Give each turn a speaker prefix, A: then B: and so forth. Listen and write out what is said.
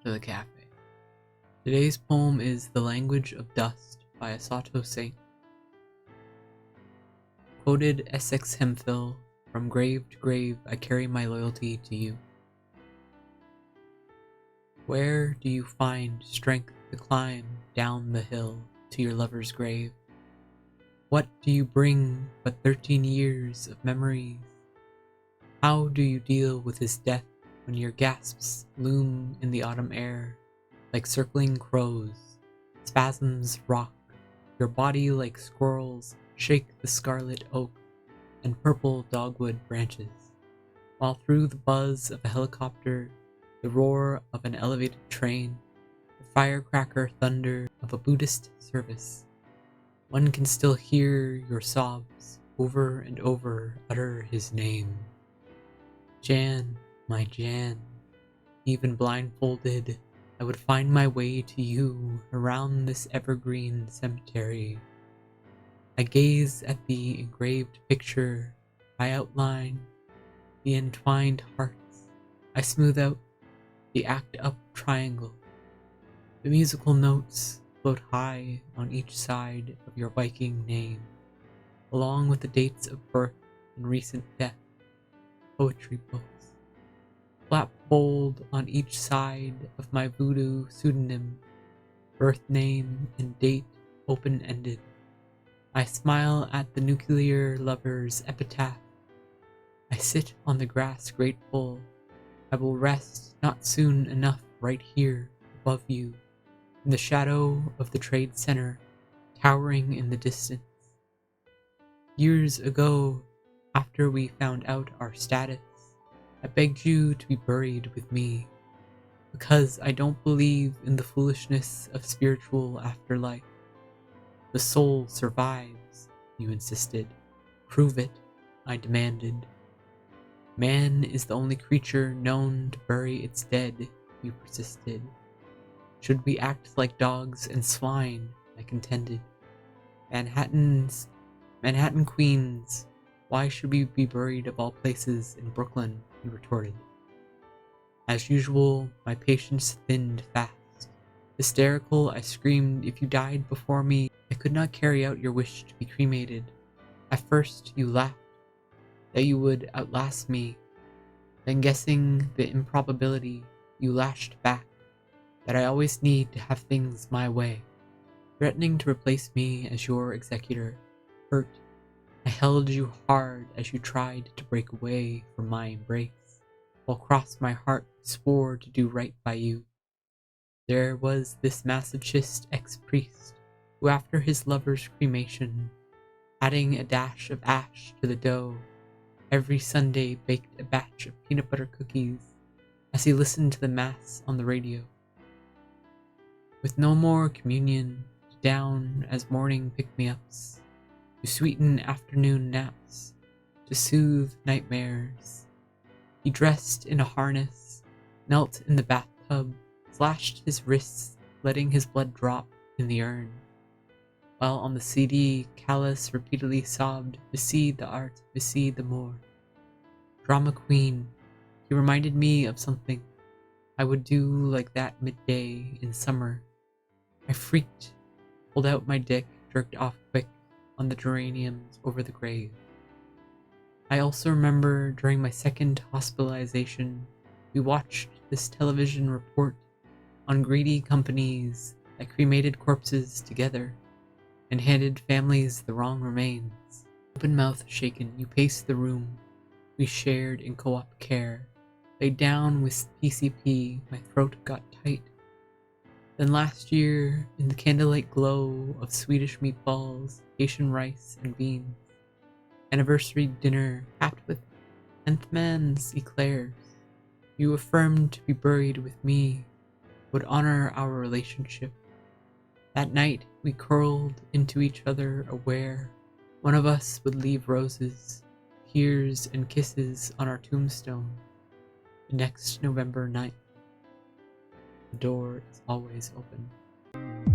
A: to the cafe. Today's poem is The Language of Dust by Asato Saint. Quoted Essex Hemphill, from grave to grave I carry my loyalty to you. Where do you find strength to climb down the hill to your lover's grave? What do you bring but 13 years of memories? How do you deal with his death when your gasps loom in the autumn air like circling crows? Spasms rock your body like squirrels shake the scarlet oak and purple dogwood branches, while through the buzz of a helicopter, the roar of an elevated train, the firecracker thunder of a Buddhist service, one can still hear your sobs over and over utter his name. Jan, my Jan, even blindfolded, I would find my way to you around this evergreen cemetery. I gaze at the engraved picture, I outline the entwined hearts, I smooth out the act-up triangle. The musical notes float high on each side of your Viking name, along with the dates of birth and recent death. Poetry books flap bold on each side of my voodoo pseudonym, birth name and date open-ended. I smile at the nuclear lover's epitaph. I sit on the grass grateful. I will rest not soon enough right here above you, in the shadow of the Trade Center, towering in the distance. Years ago, after we found out our status, I begged you to be buried with me, because I don't believe in the foolishness of spiritual afterlife. The soul survives, you insisted. Prove it, I demanded. Man is the only creature known to bury its dead, you persisted. Should we act like dogs and swine, I contended. Manhattan Queens, why should we be buried of all places in Brooklyn, you retorted. As usual, my patience thinned fast. Hysterical, I screamed, if you died before me, I could not carry out your wish to be cremated. At first, you laughed, that you would outlast me. Then, guessing the improbability, you lashed back, that I always need to have things my way, threatening to replace me as your executor. Hurt, I held you hard as you tried to break away from my embrace, while cross my heart swore to do right by you. There was this masochist ex-priest, who after his lover's cremation, adding a dash of ash to the dough, every Sunday baked a batch of peanut butter cookies as he listened to the mass on the radio. With no more communion, down as morning pick-me-ups, to sweeten afternoon naps, to soothe nightmares. He dressed in a harness, knelt in the bathtub, slashed his wrists, letting his blood drop in the urn, while on the CD, Callus repeatedly sobbed, "Beside the art, beside the more." Drama queen, he reminded me of something I would do like that midday in summer. I freaked, pulled out my dick, jerked off quick on the geraniums over the grave. I also remember during my second hospitalization, we watched this television report on greedy companies that cremated corpses together and handed families the wrong remains. Open mouth shaken, you paced the room we shared in co-op care. Laid down with PCP, my throat got tight. Then last year, in the candlelight glow of Swedish meatballs, Haitian rice, and beans, anniversary dinner capped with 10th man's eclairs, you affirmed to be buried with me would honor our relationship. That night, we curled into each other aware one of us would leave roses, tears, and kisses on our tombstone the next November 9th. The door is always open.